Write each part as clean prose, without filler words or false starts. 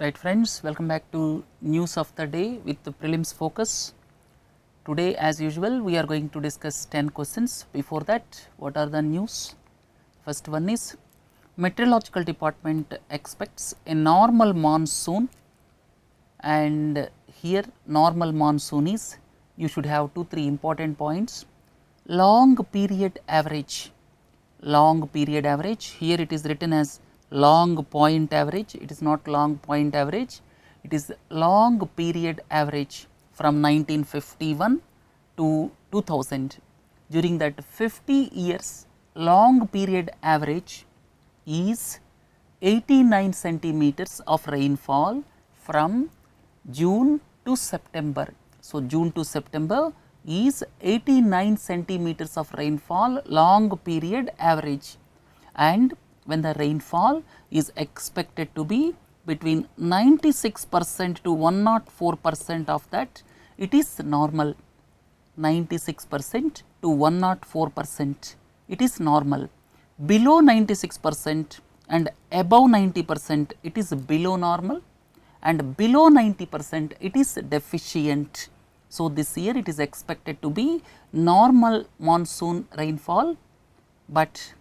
Right friends, welcome back to news of the day with the prelims focus. Today as usual we are going to discuss 10 questions. Before that, what are the news? First one is meteorological department expects a normal monsoon, and here normal monsoon is, you should have 2-3 important points. Long period average, here it is written as long point average, it is not long point average, it is long period average from 1951 to 2000. During that 50 years, long period average is 89 centimeters of rainfall from June to September. So, June to September is 89 centimeters of rainfall long period average, and when the rainfall is expected to be between 96% to 104% of that, it is normal. 96% to 104%, it is normal. Below 96% and above 90%, it is below normal, and below 90% it is deficient. So, this year it is expected to be normal monsoon rainfall, but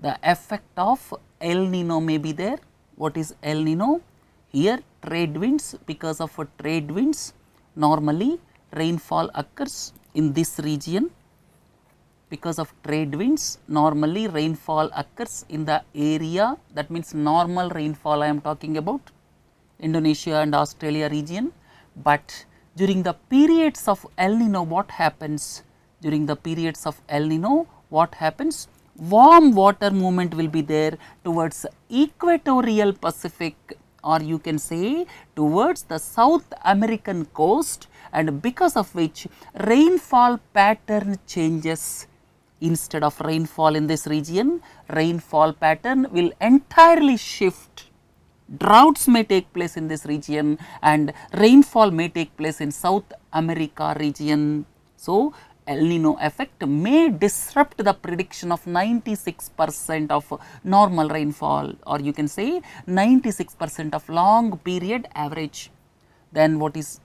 the effect of El Nino may be there. What is El Nino? Here trade winds, because of trade winds normally rainfall occurs in this region. Because of trade winds normally rainfall occurs in the area, that means normal rainfall I am talking about, Indonesia and Australia region. But during the periods of El Nino, what happens? During the periods of El Nino, what happens? Warm water movement will be there towards equatorial Pacific, or you can say towards the South American coast, and because of which rainfall pattern changes. Instead of rainfall in this region, rainfall pattern will entirely shift. Droughts may take place in this region and rainfall may take place in South America region. So, El Nino effect may disrupt the prediction of 96% of normal rainfall, or you can say 96% of long period average. Then what is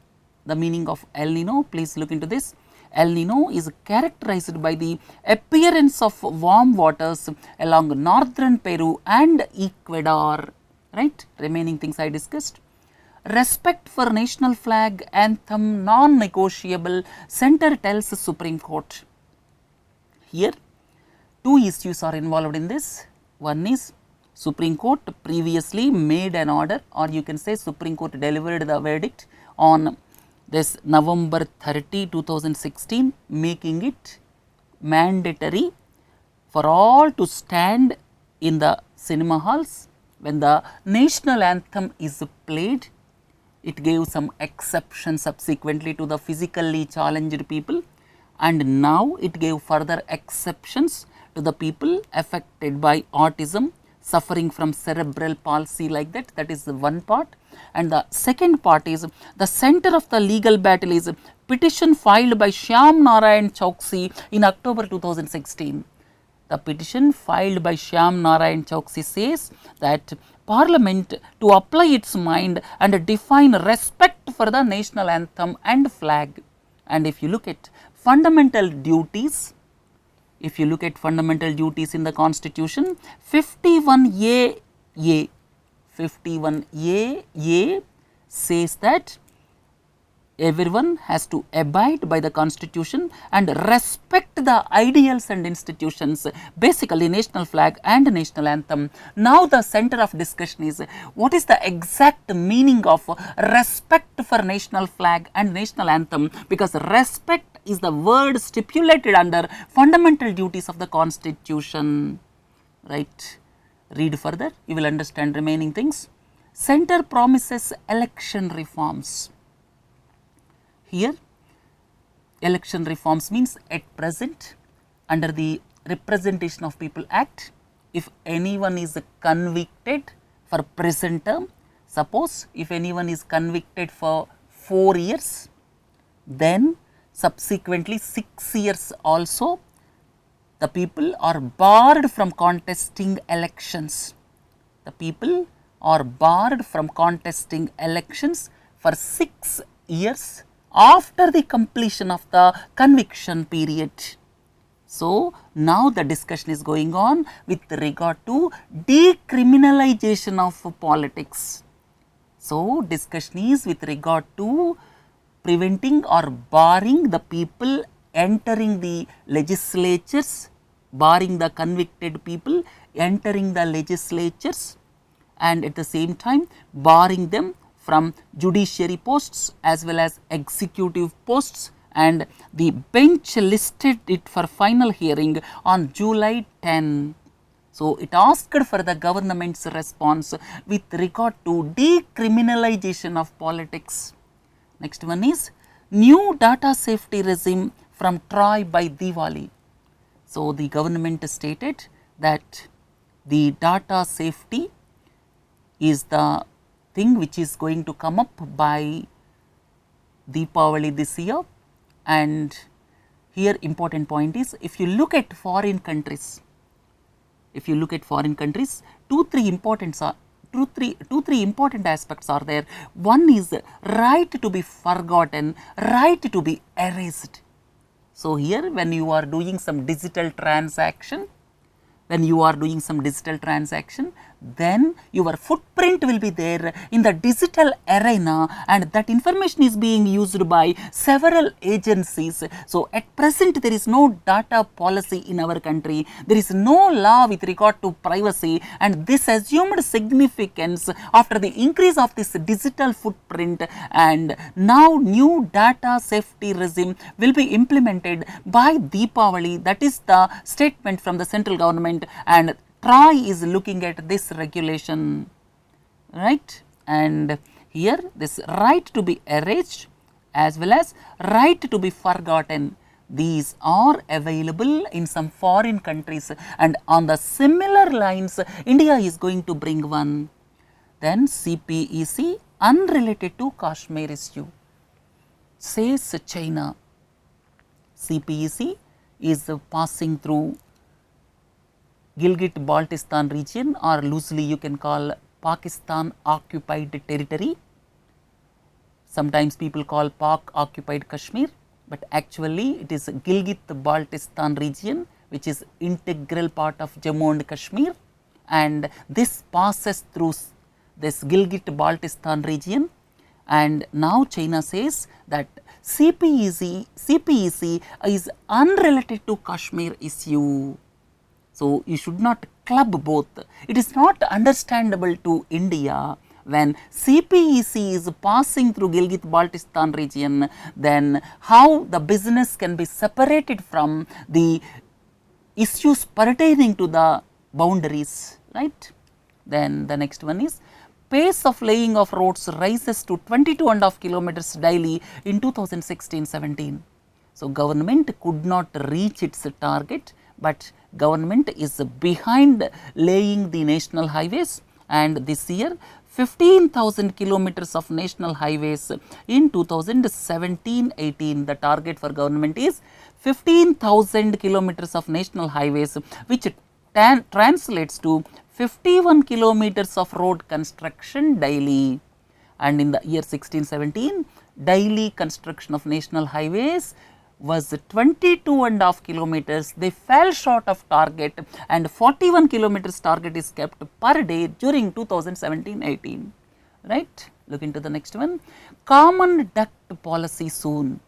the meaning of El Nino? Please look into this. El Nino is characterized by the appearance of warm waters along northern Peru and Ecuador. Right, remaining things I discussed. Respect for national flag, anthem, non-negotiable, center tells Supreme Court. Here, two issues are involved in this. One is Supreme Court previously made an order, or you can say Supreme Court delivered the verdict on this November 30, 2016, making it mandatory for all to stand in the cinema halls when the national anthem is played. It gave some exceptions subsequently to the physically challenged people, and now it gave further exceptions to the people affected by autism, suffering from cerebral palsy, like that. That is the one part. And the second part is the center of the legal battle is petition filed by Shyam Narayan Chowksi in October 2016. The petition filed by Shyam Narayan Chowksi says that Parliament to apply its mind and define respect for the national anthem and flag. And if you look at fundamental duties, in the Constitution, 51A says that everyone has to abide by the Constitution and respect the ideals and institutions, basically national flag and national anthem. Now, the center of discussion is what is the exact meaning of respect for national flag and national anthem, because respect is the word stipulated under fundamental duties of the Constitution. Right. Read further, you will understand remaining things. Center promises election reforms. Here, election reforms means at present under the Representation of People Act, if anyone is convicted for prison term, suppose if anyone is convicted for 4 years, then subsequently 6 years also, the people are barred from contesting elections. The people are barred from contesting elections for 6 years after the completion of the conviction period. So, now the discussion is going on with regard to decriminalization of politics. So, discussion is with regard to preventing or barring the people entering the legislatures, barring the convicted people entering the legislatures, and at the same time barring them from judiciary posts as well as executive posts, and the bench listed it for final hearing on July 10. So, it asked for the government's response with regard to decriminalization of politics. Next one is new data safety regime from Troy by Diwali. So, the government stated that the data safety is the thing which is going to come up by Deepavali this year, and here important point is, if you look at foreign countries, two three important aspects are there. One is right to be forgotten, right to be erased. So, here when you are doing some digital transaction, then your footprint will be there in the digital arena, and that information is being used by several agencies. So, at present there is no data policy in our country, there is no law with regard to privacy, and this assumed significance after the increase of this digital footprint, and now new data safety regime will be implemented by Deepavali. That is the statement from the central government, and Troy is looking at this regulation, right? And here this right to be erased as well as right to be forgotten, these are available in some foreign countries, and on the similar lines India is going to bring one. Then CPEC unrelated to Kashmir issue, says China. CPEC is passing through Gilgit-Baltistan region, or loosely you can call Pakistan occupied territory. Sometimes people call Pak occupied Kashmir, but actually it is Gilgit-Baltistan region which is integral part of Jammu and Kashmir, and this passes through this Gilgit-Baltistan region, and now China says that CPEC is unrelated to Kashmir issue. So, you should not club both. It is not understandable to India when CPEC is passing through Gilgit-Baltistan region, then how the business can be separated from the issues pertaining to the boundaries, right. Then the next one is pace of laying of roads rises to 22.5 kilometers daily in 2016-17. So, government could not reach its target, but government is behind laying the national highways, and this year 15,000 kilometers of national highways in 2017-18. The target for government is 15,000 kilometers of national highways, which translates to 51 kilometers of road construction daily. And in the year 16-17, daily construction of national highways was 22.5 kilometers. They fell short of target, and 41 kilometers target is kept per day during 2017-18, right. Look into the next one. Common duct policy soon.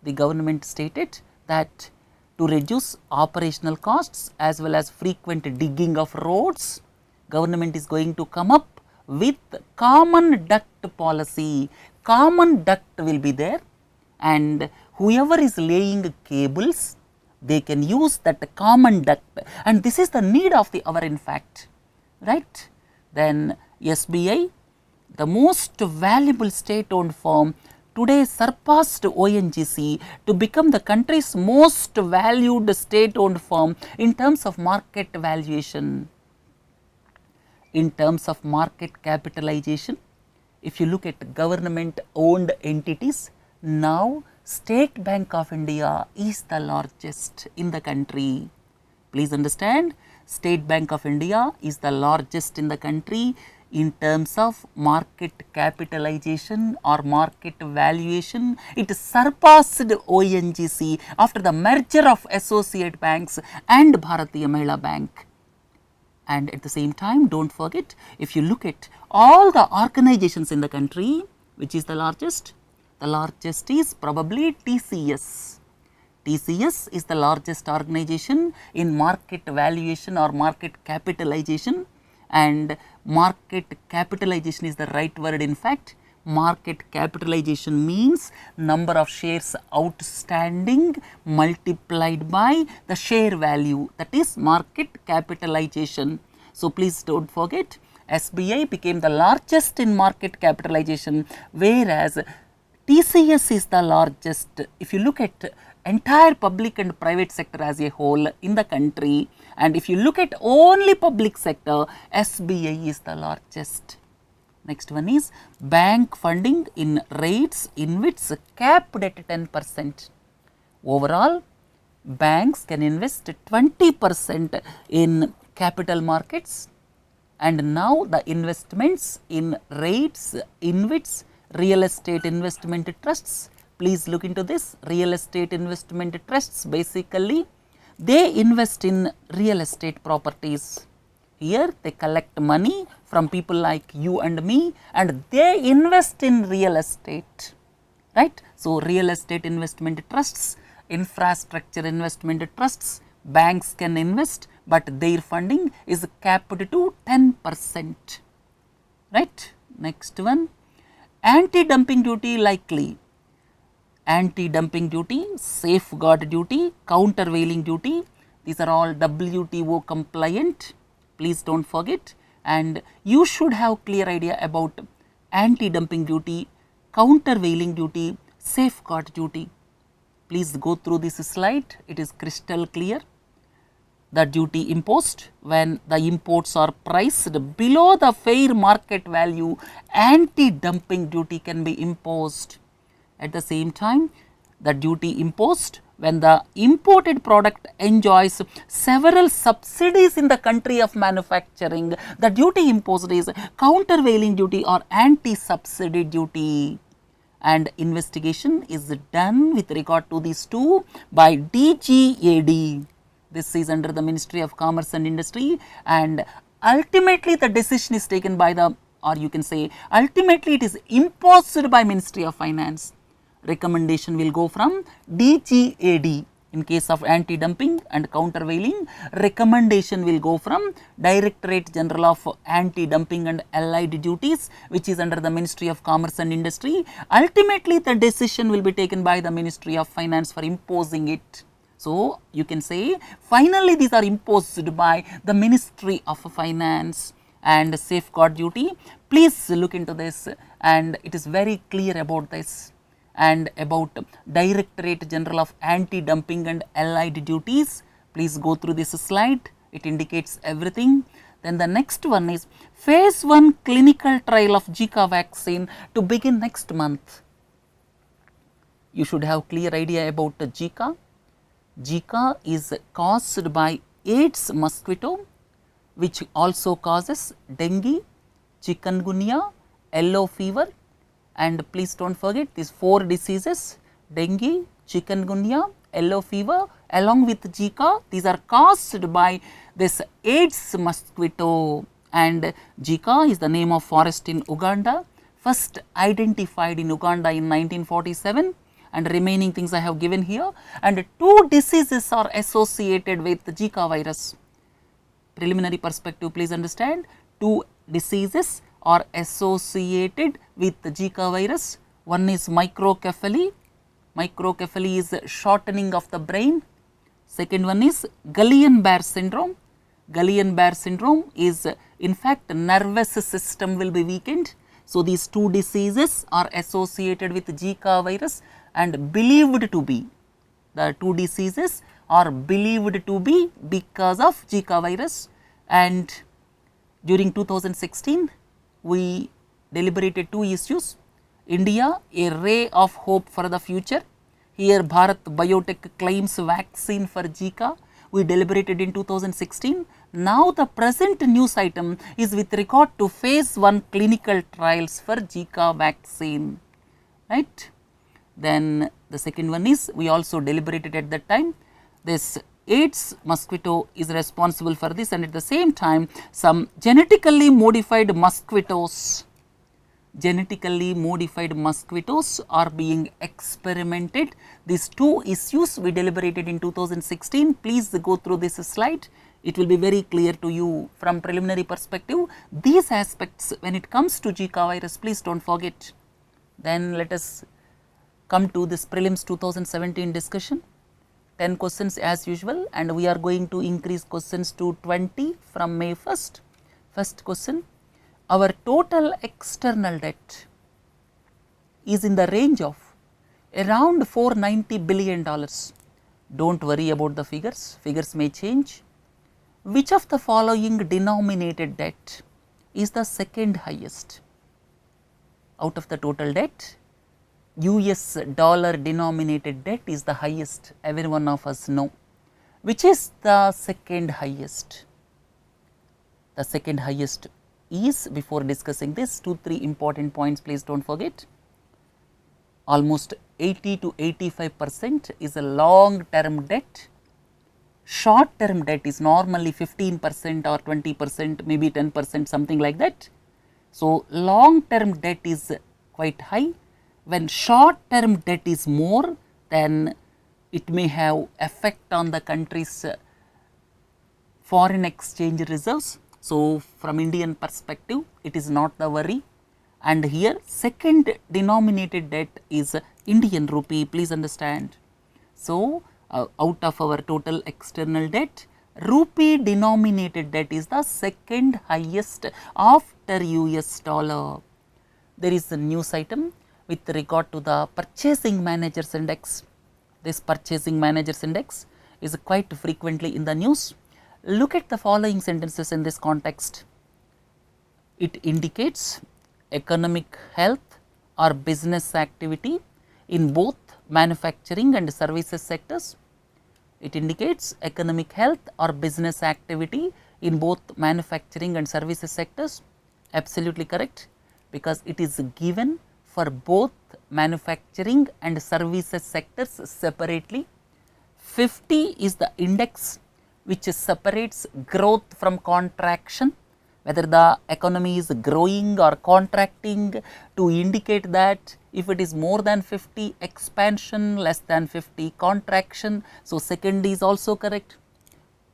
The government stated that to reduce operational costs as well as frequent digging of roads, government is going to come up with common duct policy. Common duct will be there, and whoever is laying cables, they can use that common duct, and this is the need of the hour in fact, right. Then SBI, the most valuable state-owned firm, today surpassed ONGC to become the country's most valued state-owned firm in terms of market valuation. In terms of market capitalization, if you look at government-owned entities, now State Bank of India is the largest in the country. Please understand, State Bank of India is the largest in the country. in terms of market capitalization or market valuation, it surpassed ONGC after the merger of associate banks and Bharatiya Mahila Bank. And at the same time, do not forget, if you look at all the organizations in the country, which is the largest? The largest is probably TCS. TCS is the largest organization in market valuation or market capitalization, and market capitalization is the right word. In fact, market capitalization means number of shares outstanding multiplied by the share value, that is market capitalization. So, please do not forget, SBI became the largest in market capitalization, whereas TCS is the largest. If you look at entire public and private sector as a whole in the country, and if you look at only public sector, SBI is the largest. Next one is bank funding in rates in which capped at 10%. Overall, banks can invest 20% in capital markets, and now the investments in rates in which real estate investment trusts. Please look into this. Real estate investment trusts, basically they invest in real estate properties. Here they collect money from people like you and me, and they invest in real estate, right. So, real estate investment trusts, infrastructure investment trusts, banks can invest, but their funding is capped to 10%, right. Next one, anti-dumping duty likely. Anti-dumping duty, safeguard duty, countervailing duty, these are all WTO compliant, please do not forget, and you should have clear idea about anti-dumping duty, countervailing duty, safeguard duty. Please go through this slide, it is crystal clear. The duty imposed when the imports are priced below the fair market value, anti-dumping duty can be imposed. At the same time, the duty imposed when the imported product enjoys several subsidies in the country of manufacturing, the duty imposed is countervailing duty or anti-subsidy duty, and investigation is done with regard to these two by DGAD. This is under the Ministry of Commerce and Industry, and ultimately the decision is taken by the, or you can say ultimately it is imposed by Ministry of Finance. Recommendation will go from DGAD. In case of anti-dumping and countervailing, recommendation will go from Directorate General of Anti-Dumping and Allied Duties, which is under the Ministry of Commerce and Industry. Ultimately, the decision will be taken by the Ministry of Finance for imposing it. So, you can say finally these are imposed by the Ministry of Finance. And safeguard duty, please look into this, and it is very clear about this. And about Directorate General of Anti-Dumping and Allied Duties, please go through this slide, it indicates everything. Then the next one is phase 1 clinical trial of Zika vaccine to begin next month. You should have clear idea about Zika. Zika is caused by Aedes mosquito, which also causes dengue, chikungunya, yellow fever. And please do not forget these 4 diseases, dengue, chikungunya, yellow fever along with Zika, these are caused by this Aedes mosquito. And Zika is the name of forest in Uganda, first identified in Uganda in 1947, and remaining things I have given here. And 2 diseases are associated with Zika virus. Preliminary perspective, please understand, 2 diseases are associated with the Zika virus. One is microcephaly. Microcephaly is shortening of the brain. Second one is Guillain-Barré syndrome. Guillain-Barré syndrome is in fact nervous system will be weakened. So, these 2 diseases are associated with Zika virus and believed to be, the 2 diseases are believed to be because of Zika virus. And during 2016, we deliberated 2 issues. India, a ray of hope for the future. Here Bharat Biotech claims vaccine for Zika. We deliberated in 2016. Now, the present news item is with regard to phase 1 clinical trials for Zika vaccine, right. Then the second one is, we also deliberated at that time, this Aedes mosquito is responsible for this, and at the same time some genetically modified mosquitoes are being experimented. These two issues we deliberated in 2016. Please go through this slide. It will be very clear to you from preliminary perspective. These aspects when it comes to Zika virus, please do not forget. Then let us come to this prelims 2017 discussion. 10 questions as usual, and we are going to increase questions to 20 from May 1st. First question, our total external debt is in the range of around $490 billion. Do not worry about the figures, figures may change. Which of the following denominated debt is the second highest? Out of the total debt, US dollar denominated debt is the highest, every one of us know. Which is the second highest? The second highest is, before discussing this, 2-3 important points, please do not forget. Almost 80 to 85% is a long term debt. Short term debt is normally 15% or 20%, maybe 10%, something like that. So, long term debt is quite high. When short term debt is more, then it may have effect on the country's foreign exchange reserves. So, from Indian perspective, it is not the worry, and here second denominated debt is Indian rupee, please understand. So, out of our total external debt, rupee denominated debt is the second highest after US dollar. There is a news item with regard to the purchasing managers index. This purchasing managers index is quite frequently in the news. Look at the following sentences in this context. It indicates economic health or business activity in both manufacturing and services sectors. It indicates economic health or business activity in both manufacturing and services sectors. Absolutely correct, because it is given for both manufacturing and services sectors separately. 50 is the index which separates growth from contraction, whether the economy is growing or contracting, to indicate that if it is more than 50 expansion, less than 50 contraction. So, second is also correct.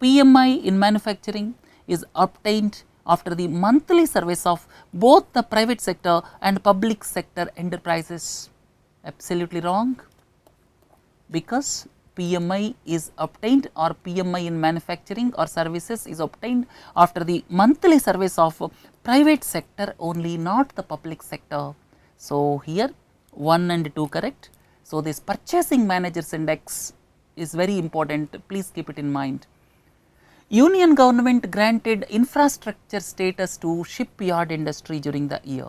PMI in manufacturing is obtained after the monthly surveys of both the private sector and public sector enterprises. Absolutely wrong, because PMI is obtained, or PMI in manufacturing or services is obtained after the monthly surveys of private sector only, not the public sector. So, here 1 and 2 correct. So, this purchasing managers index is very important, please keep it in mind. Union government granted infrastructure status to shipyard industry during the year,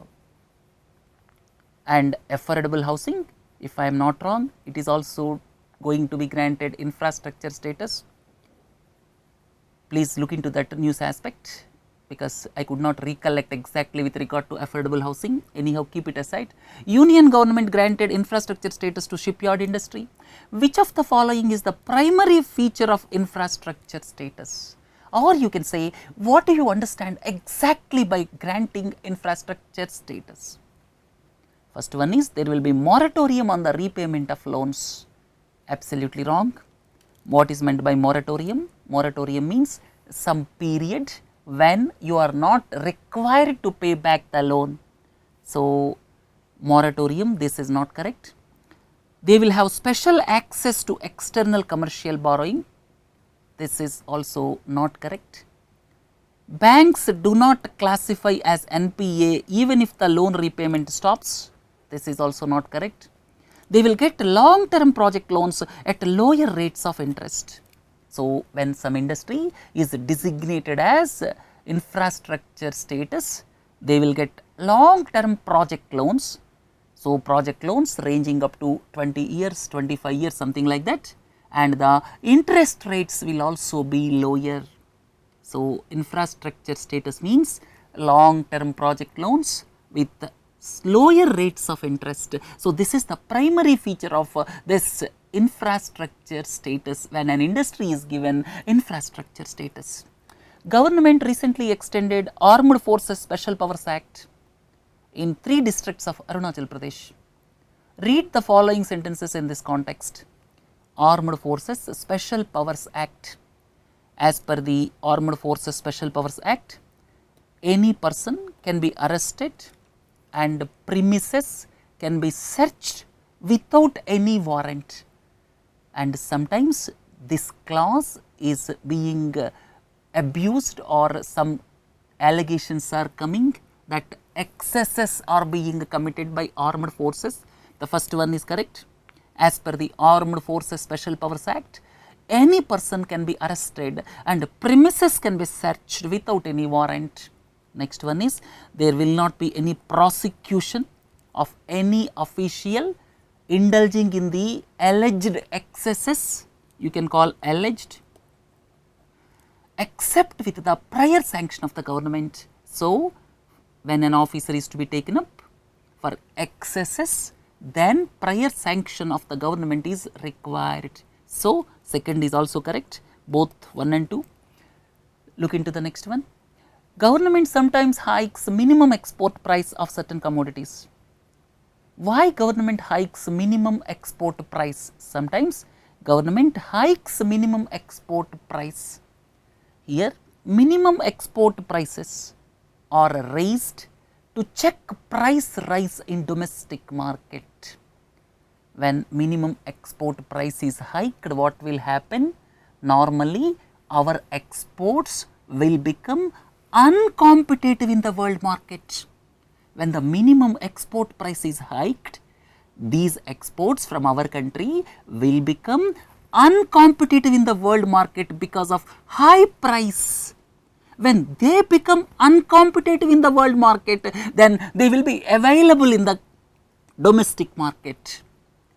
and affordable housing, if I am not wrong, it is also going to be granted infrastructure status. Please look into that news aspect, because I could not recollect exactly with regard to affordable housing. Anyhow, keep it aside. Union government granted infrastructure status to shipyard industry. Which of the following is the primary feature of infrastructure status? Or you can say, what do you understand exactly by granting infrastructure status? First one is, there will be moratorium on the repayment of loans. Absolutely wrong. What is meant by moratorium? Moratorium means some period when you are not required to pay back the loan. So, moratorium, this is not correct. They will have special access to external commercial borrowing. This is also not correct. Banks do not classify as NPA even if the loan repayment stops. This is also not correct. They will get long term project loans at lower rates of interest. So, when some industry is designated as infrastructure status, they will get long term project loans. So, project loans ranging up to 20 years, 25 years, something like that, and the interest rates will also be lower. So, infrastructure status means long term project loans with lower rates of interest. So, this is the primary feature of this infrastructure status when an industry is given infrastructure status. Government recently extended Armed Forces Special Powers Act in 3 districts of Arunachal Pradesh. Read the following sentences in this context. Armed Forces Special Powers Act. As per the Armed Forces Special Powers Act, any person can be arrested and premises can be searched without any warrant, and sometimes this clause is being abused or some allegations are coming that excesses are being committed by armed forces. The first one is correct. As per the Armed Forces Special Powers Act, any person can be arrested and premises can be searched without any warrant. Next one is there will not be any prosecution of any official indulging in the alleged excesses, you can call alleged, except with the prior sanction of the government. So, when an officer is to be taken up for excesses, then prior sanction of the government is required. So, second is also correct, both 1 and 2. Look into the next one. Government sometimes hikes minimum export price of certain commodities. Why government hikes minimum export price? Sometimes government hikes minimum export price. Here minimum export prices are raised to check price rise in domestic market. When minimum export price is hiked, what will happen? Normally our exports will become uncompetitive in the world market. When the minimum export price is hiked, these exports from our country will become uncompetitive in the world market because of high price. When they become uncompetitive in the world market, then they will be available in the domestic market.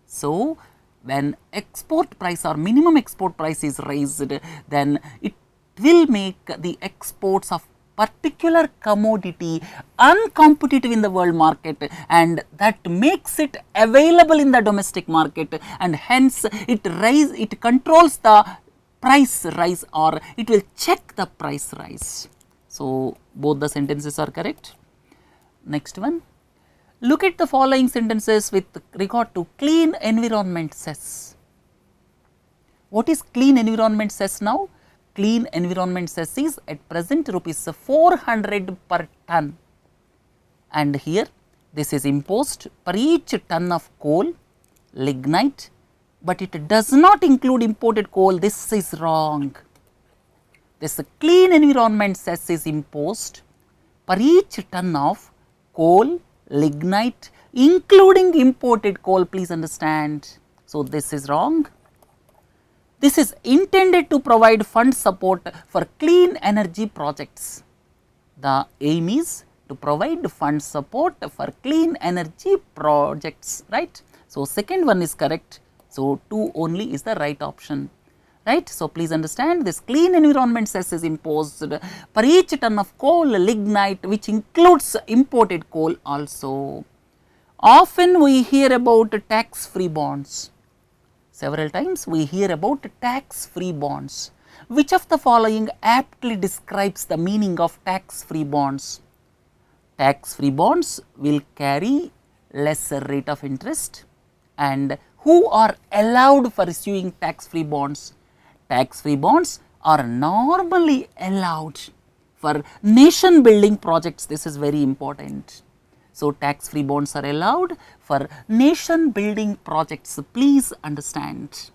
So, when export price or minimum export price is raised, then it will make the exports of particular commodity uncompetitive in the world market, and that makes it available in the domestic market, and hence it controls the price rise or it will check the price rise. So, both the sentences are correct. Next one. Look at the following sentences with regard to clean environment cess. What is clean environment cess now? Clean environment cess is at present rupees 400 per ton, and here this is imposed per each ton of coal, lignite, but it does not include imported coal. This is wrong. This clean environment cess is imposed per each ton of coal, lignite, including imported coal, please understand. So, this is wrong. This is intended to provide fund support for clean energy projects. The aim is to provide fund support for clean energy projects, right. So, second one is correct. So, 2 only is the right option, right. So, please understand this clean environment cess is imposed per each ton of coal, lignite, which includes imported coal also. Often we hear about tax free bonds. Several times we hear about tax free bonds. Which of the following aptly describes the meaning of tax free bonds? Tax free bonds will carry lesser rate of interest, and who are allowed for issuing tax free bonds? Tax free bonds are normally allowed for nation building projects. This is very important. So, tax free bonds are allowed for nation building projects. Please understand.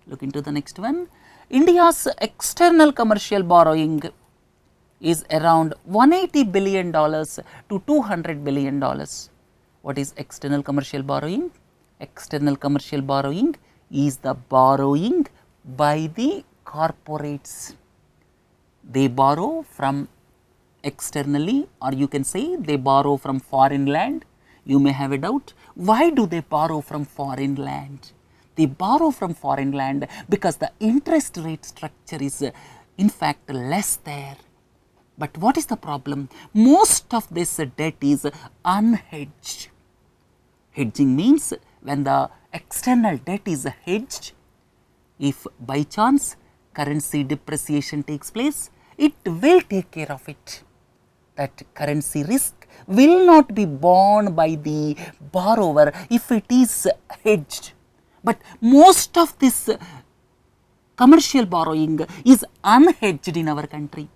Look into the next one. India's external commercial borrowing is around $180 billion to $200 billion. What is external commercial borrowing? External commercial borrowing is the borrowing by the corporates. They borrow from externally, or you can say they borrow from foreign land. You may have a doubt, why do they borrow from foreign land? They borrow from foreign land because the interest rate structure is in fact less there. But what is the problem? Most of this debt is unhedged. Hedging means when the external debt is hedged, if by chance currency depreciation takes place, it will take care of it. That currency risk will not be borne by the borrower if it is hedged. But most of this commercial borrowing is unhedged in our country.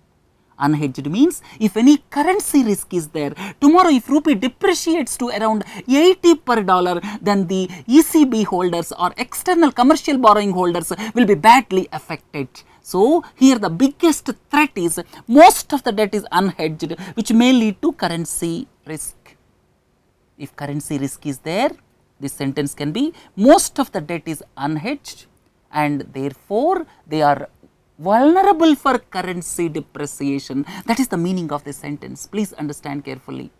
Unhedged means if any currency risk is there, tomorrow if rupee depreciates to around 80 per dollar, then the ECB holders or external commercial borrowing holders will be badly affected. So, here the biggest threat is most of the debt is unhedged, which may lead to currency risk. If currency risk is there, this sentence can be most of the debt is unhedged and therefore they are vulnerable for currency depreciation. That is the meaning of this sentence. Please understand carefully.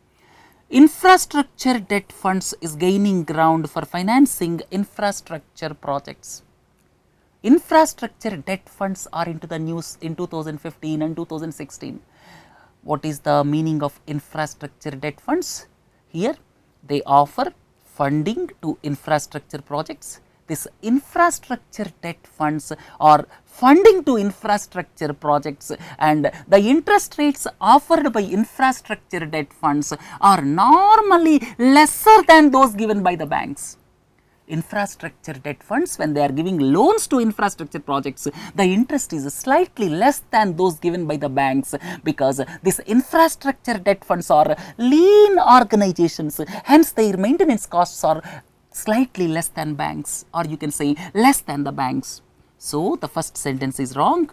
Infrastructure debt funds is gaining ground for financing infrastructure projects. Infrastructure debt funds are into the news in 2015 and 2016. What is the meaning of infrastructure debt funds? Here they offer funding to infrastructure projects. This infrastructure debt funds or funding to infrastructure projects, and the interest rates offered by infrastructure debt funds are normally lesser than those given by the banks. Infrastructure debt funds, when they are giving loans to infrastructure projects, the interest is slightly less than those given by the banks, because these infrastructure debt funds are lean organizations, hence their maintenance costs are slightly less than banks, or you can say less than the banks. So, the first sentence is wrong.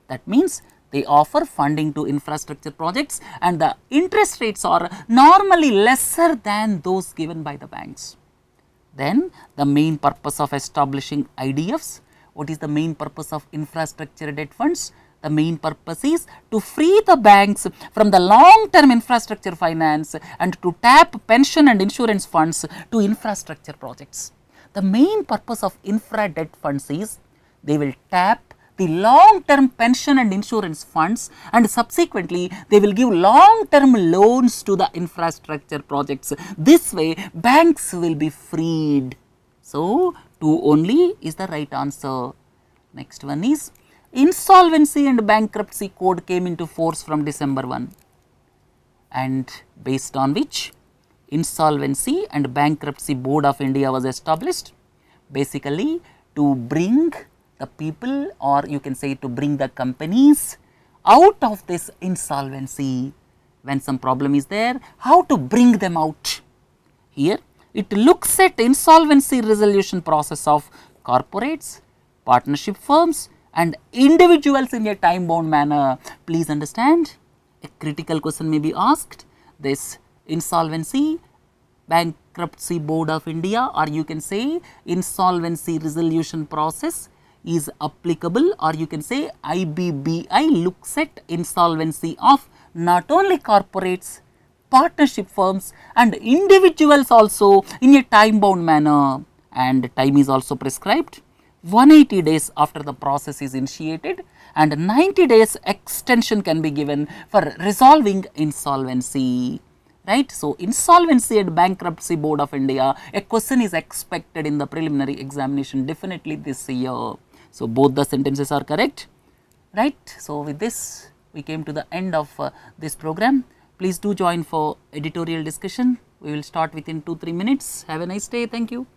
That means they offer funding to infrastructure projects and the interest rates are normally lesser than those given by the banks. Then the main purpose of establishing IDFs. What is the main purpose of infrastructure debt funds? The main purpose is to free the banks from the long term infrastructure finance and to tap pension and insurance funds to infrastructure projects. The main purpose of infra debt funds is they will tap the long term pension and insurance funds and subsequently they will give long term loans to the infrastructure projects. This way banks will be freed. So, 2 only is the right answer. Next one is Insolvency and Bankruptcy Code came into force from December 1, and based on which Insolvency and Bankruptcy Board of India was established, basically to bring the people, or you can say to bring the companies out of this insolvency. When some problem is there, how to bring them out? Here it looks at insolvency resolution process of corporates, partnership firms and individuals in a time bound manner. Please understand, a critical question may be asked. This Insolvency Bankruptcy Board of India, or you can say insolvency resolution process, is applicable, or you can say IBBI looks at insolvency of not only corporates, partnership firms and individuals also in a time bound manner, and time is also prescribed. 180 days after the process is initiated and 90 days extension can be given for resolving insolvency. Right. So, Insolvency and Bankruptcy Board of India, a question is expected in the preliminary examination definitely this year. So, both the sentences are correct. Right. So, with this we came to the end of this program. Please do join for editorial discussion. We will start within 2-3 minutes. Have a nice day. Thank you.